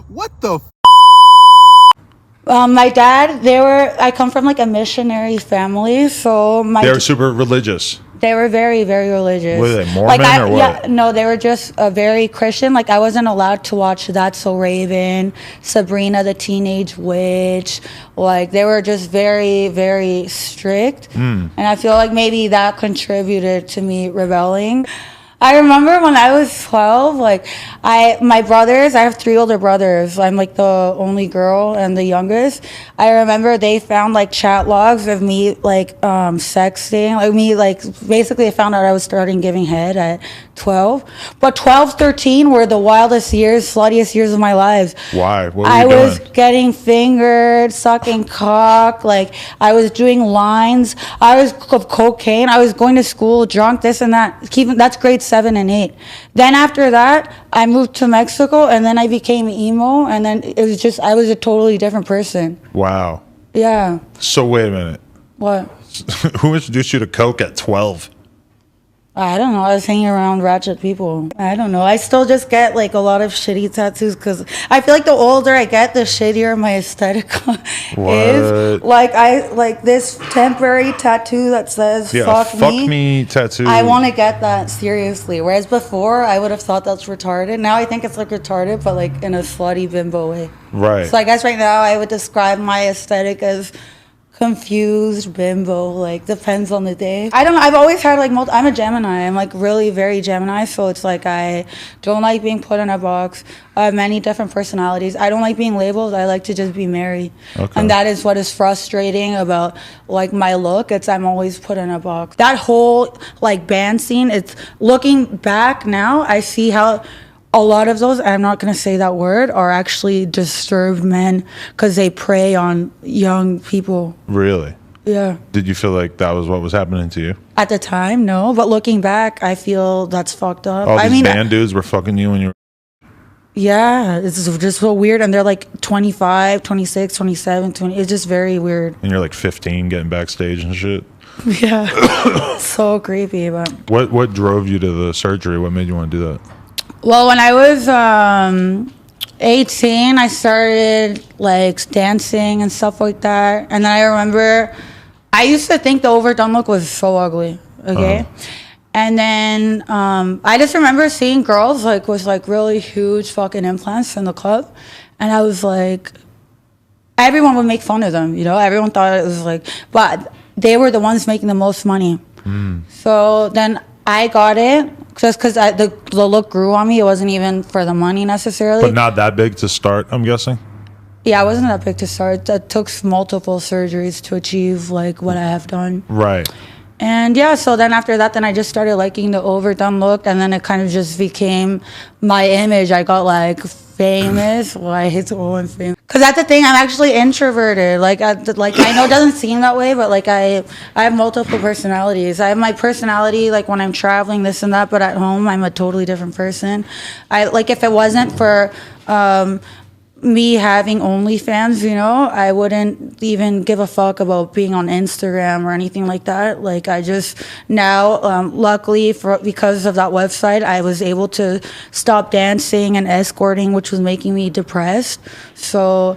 What the My dad, I come from like a missionary family, so They're super religious. they were very, very religious. Were they Mormon or what? Yeah, no, they were just a very Christian. Like I wasn't allowed to watch That's So Raven, Sabrina the Teenage Witch. Like they were just very, very strict, and I feel like maybe that contributed to me rebelling. I remember when I was 12, like I have 3 older brothers. I'm like the only girl and the youngest. I remember they found like chat logs of me like sexting, like me like basically they found out I was starting giving head at 12. But 12, 13 were the wildest years, sluttiest years of my lives. Why? What were I you was doing? getting fingered, sucking cock, like I was doing lines. I was of cocaine. I was going to school drunk, this and that. That's grade 7 and 8. Then after that, I moved to Mexico, and then I became emo, and then it was just I was a totally different person. Wow. Yeah. So wait a minute. What? Who introduced you to coke at 12? I don't know. I was hanging around ratchet people. I don't know. I still just get like a lot of shitty tattoos because I feel like the older I get, the shittier my aesthetic is. Like this temporary tattoo that says Yeah, fuck fuck me tattoo. I want to get that seriously. Whereas before, I would have thought that's retarded. Now I think it's like retarded, but like in a slutty bimbo way. Right. So I guess right now I would describe my aesthetic as confused bimbo, like depends on the day. I don't know, I've always had like I'm a Gemini. I'm like really very Gemini, so it's like I don't like being put in a box. I have many different personalities. I don't like being labeled. I like to just be Mary. Okay. And that is what is frustrating about like my look. It's I'm always put in a box. That whole like band scene, it's looking back now, I see how a lot of those, I'm not going to say that word, are actually disturbed men because they prey on young people. Really? Yeah. Did you feel like that was what was happening to you? At the time, no. But looking back, I feel that's fucked up. All these band dudes were fucking you when you were... Yeah, it's just so weird. And they're like 25, 26, 27, 20. It's just very weird. And you're like 15 getting backstage and shit? Yeah. So creepy. But What drove you to the surgery? What made you want to do that? well, when I was 18, I started like dancing and stuff like that. And then I remember I used to think the overdone look was so ugly. Okay. Uh-huh. And then I just remember seeing girls like with like really huge fucking implants in the club. And I was like, everyone would make fun of them, you know? Everyone thought it was like, but they were the ones making the most money. So then I got it just because the look grew on me. It wasn't even for the money necessarily. But not that big to start, I'm guessing? Yeah, I wasn't that big to start. It took multiple surgeries to achieve like what I have done. Right. And yeah, so then after that, then I just started liking the overdone look, and then it kind of just became my image. I got like famous. Well, I hate going famous because that's the thing. I'm actually introverted. Like I know it doesn't seem that way, but like I have multiple personalities. I have my personality like when I'm traveling, this and that, but at home I'm a totally different person. I like if it wasn't for me having OnlyFans, you know, I wouldn't even give a fuck about being on Instagram or anything like that. Like I just now, luckily because of that website, I was able to stop dancing and escorting, which was making me depressed. So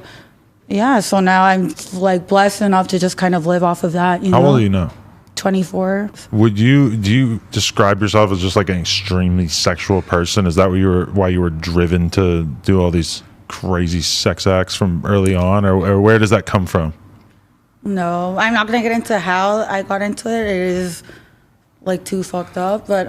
yeah, so now I'm like blessed enough to just kind of live off of that. You know? How old are you now? 24. Do you describe yourself as just like an extremely sexual person? Is that why you were driven to do all these crazy sex acts from early on, or where does that come from? No, I'm not gonna get into how I got into it. It is like too fucked up, but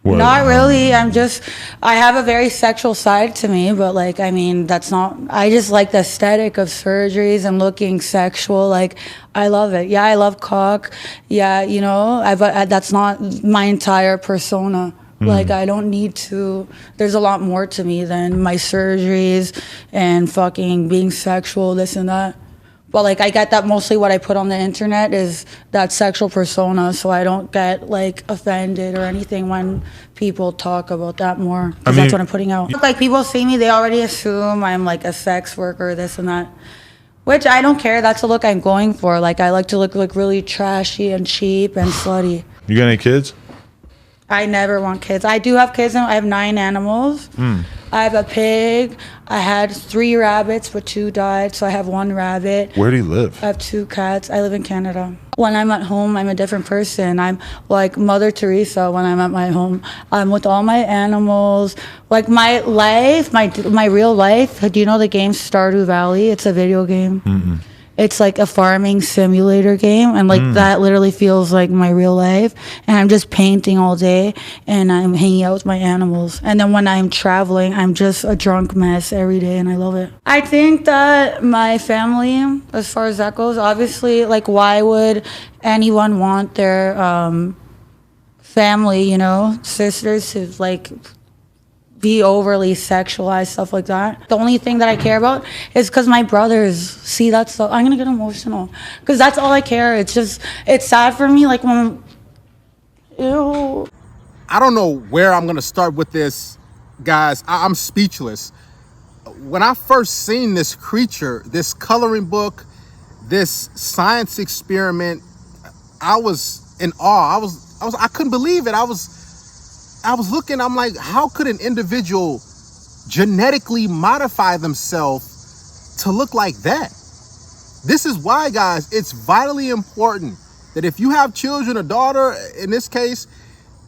not really. I have a very sexual side to me, but like, I mean, I just like the aesthetic of surgeries and looking sexual. Like, I love it. Yeah, I love cock. Yeah, you know, that's not my entire persona. Like, I don't need to, there's a lot more to me than my surgeries and fucking being sexual, this and that. But like, I get that mostly what I put on the internet is that sexual persona, so I don't get like offended or anything when people talk about that more. Because that's what I'm putting out. Like, people see me, they already assume I'm like a sex worker, this and that. Which I don't care, that's the look I'm going for. Like, I like to look like really trashy and cheap and slutty. You got any kids? I never want kids. I do have kids now. I have 9 animals. I have a pig. I had 3 rabbits, but 2 died, so I have 1 rabbit. Where do you live? I have 2 cats. I live in Canada. When I'm at home, I'm a different person. I'm like Mother Teresa when I'm at my home. I'm with all my animals. Like my life, my real life. Do you know the game Stardew Valley? It's a video game. It's like a farming simulator game, and like that literally feels like my real life. And I'm just painting all day, and I'm hanging out with my animals. And then when I'm traveling, I'm just a drunk mess every day, and I love it. I think that my family, as far as that goes, obviously, like, why would anyone want their family, you know, sisters to like be overly sexualized, stuff like that? The only thing that I care about is because my brothers see that stuff. I'm gonna get emotional because that's all I care. It's just, it's sad for me, like when, ew. I don't know where I'm gonna start with this, guys. I'm speechless. When I first seen this creature, this coloring book, this science experiment, I was in awe. I couldn't believe it. I was looking, I'm like, how could an individual genetically modify themselves to look like that? This is why, guys, it's vitally important that if you have children, a daughter in this case,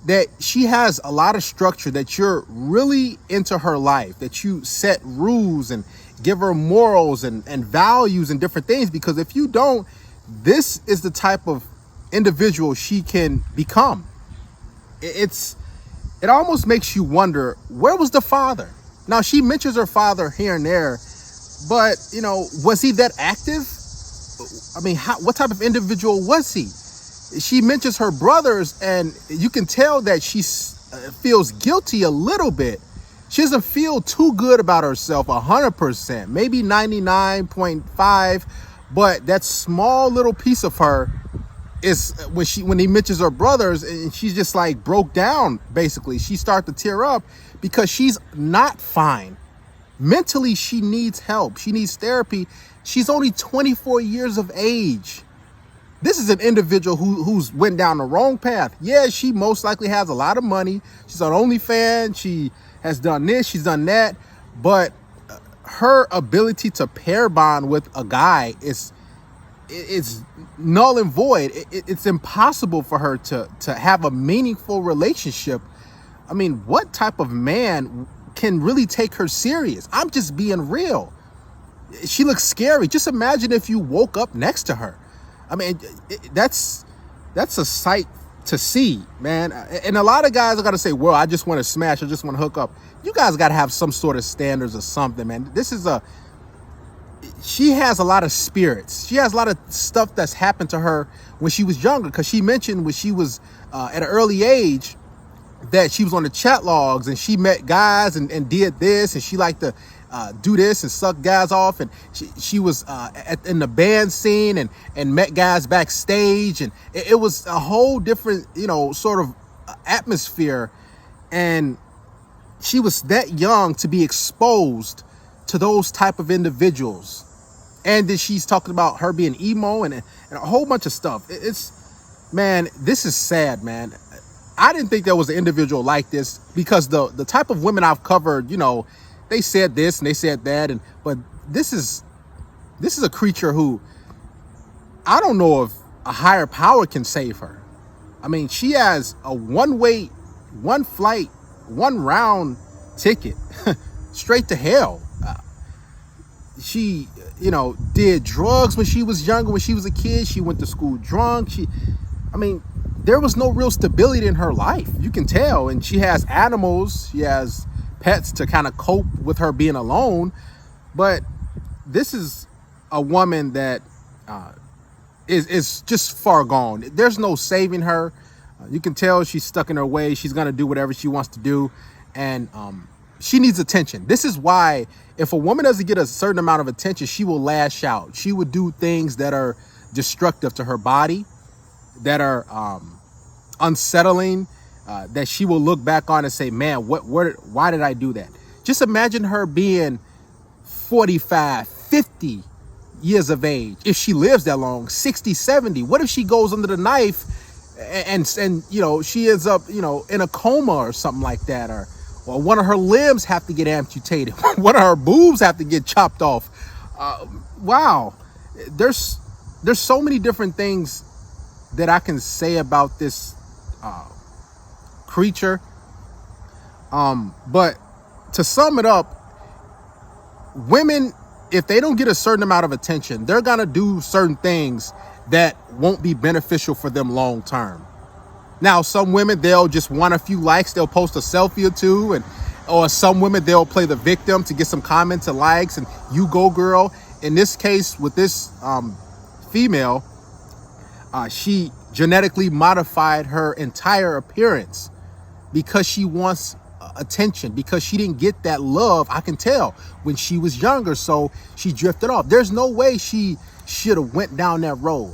that she has a lot of structure, that you're really into her life, that you set rules and give her morals and values and different things. Because if you don't, this is the type of individual she can become. It almost makes you wonder, where was the father? Now, she mentions her father here and there, but, you know, was he that active? I mean, what type of individual was he? She mentions her brothers, and you can tell that she feels guilty a little bit. She doesn't feel too good about herself 100%, maybe 99.5, but that small little piece of her is when he mentions her brothers, and she's just like broke down. Basically, she starts to tear up because she's not fine mentally. She needs help. She needs therapy. She's only 24 years of age. This is an individual who's went down the wrong path. Yeah, she most likely has a lot of money. She's on OnlyFans. She has done this. She's done that. But her ability to pair bond with a guy is null and void. It's impossible for her to have a meaningful relationship. I mean, what type of man can really take her serious? I'm just being real. She looks scary. Just imagine if you woke up next to her. I mean, that's a sight to see, man. And a lot of guys are gonna say, well, I just want to smash, I just want to hook up. You guys got to have some sort of standards or something, man. She has a lot of spirits. She has a lot of stuff that's happened to her when she was younger, because she mentioned when she was at an early age that she was on the chat logs and she met guys and did this, and she liked to do this and suck guys off, and she was in the band scene and met guys backstage, and it was a whole different, you know, sort of atmosphere. And she was that young to be exposed to those type of individuals. And then she's talking about her being emo and a whole bunch of stuff. Man, this is sad, man. I didn't think there was an individual like this, because the type of women I've covered, you know, they said this and they said that, but this is a creature who, I don't know if a higher power can save her. I mean, she has a one-way, one flight, one round ticket straight to hell. She, you know, did drugs when she was younger, when she was a kid. She went to school drunk. I mean, there was no real stability in her life. You can tell. And she has animals. She has pets to kind of cope with her being alone. But this is a woman that is just far gone. There's no saving her. You can tell she's stuck in her ways. She's going to do whatever she wants to do. And she needs attention. This is why if a woman doesn't get a certain amount of attention, she will lash out. She would do things that are destructive to her body, that are unsettling, that she will look back on and say, man, why did I do that? Just imagine her being 45, 50 years of age. If she lives that long, 60, 70, what if she goes under the knife and you know, she ends up, you know, in a coma or something like that, or one of her limbs have to get amputated, one of her boobs have to get chopped off. Wow, there's so many different things that I can say about this creature. But to sum it up, women, if they don't get a certain amount of attention, they're gonna do certain things that won't be beneficial for them long term. Now, some women, they'll just want a few likes, they'll post a selfie or two, or some women, they'll play the victim to get some comments and likes, and you go, girl. In this case, with this female, she genetically modified her entire appearance because she wants attention, because she didn't get that love, I can tell, when she was younger, so she drifted off. There's no way she should have went down that road.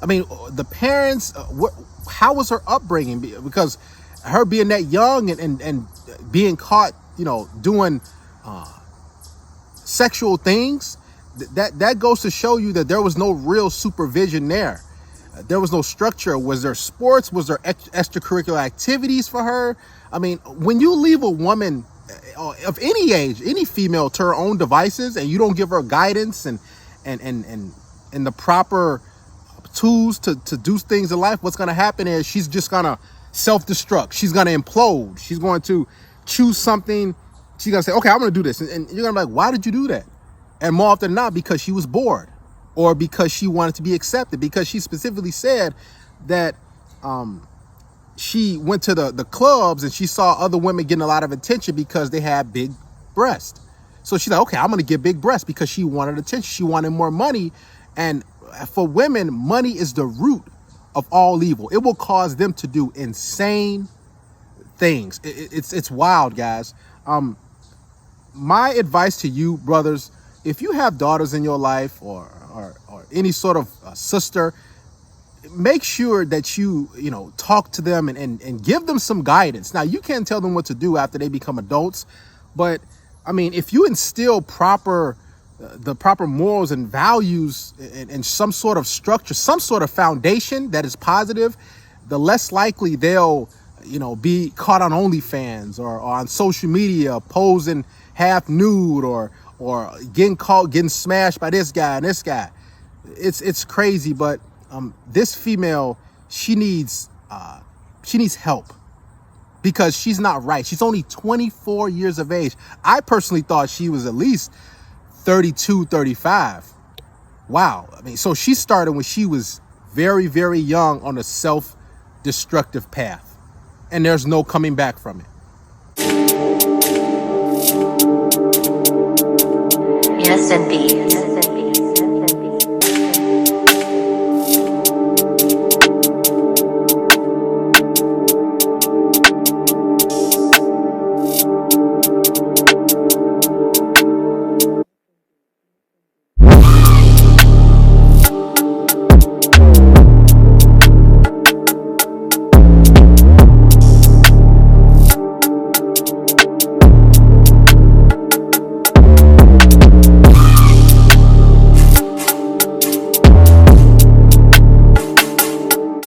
I mean, the parents, how was her upbringing? Because her being that young and being caught, you know, doing sexual things, that goes to show you that there was no real supervision there. There was no structure. Was there sports? Was there extracurricular activities for her? I mean, when you leave a woman of any age, any female, to her own devices, and you don't give her guidance and the proper tools to do things in life, what's going to happen is she's just going to self-destruct. She's going to implode. She's going to choose something. She's going to say, okay, I'm going to do this. And you're going to be like, why did you do that? And more often than not, because she was bored, or because she wanted to be accepted, because she specifically said that she went to the clubs and she saw other women getting a lot of attention because they had big breasts. So she's like, okay, I'm going to get big breasts, because she wanted attention. She wanted more money. And for women, money is the root of all evil. It will cause them to do insane things. It's wild, guys. My advice to you, brothers, if you have daughters in your life, or any sort of sister, make sure that you talk to them and give them some guidance. Now, you can't tell them what to do after they become adults, but I mean, if you instill the proper morals and values and some sort of structure, some sort of foundation that is positive, the less likely they'll be caught on OnlyFans or on social media posing half nude, or getting smashed by this guy and this guy. It's crazy, but this female, she needs help, because she's not right. She's only 24 years of age. I personally thought she was at least 32, 35. Wow. I mean, so she started when she was very, very young on a self-destructive path, and there's no coming back from it. Yes, indeed.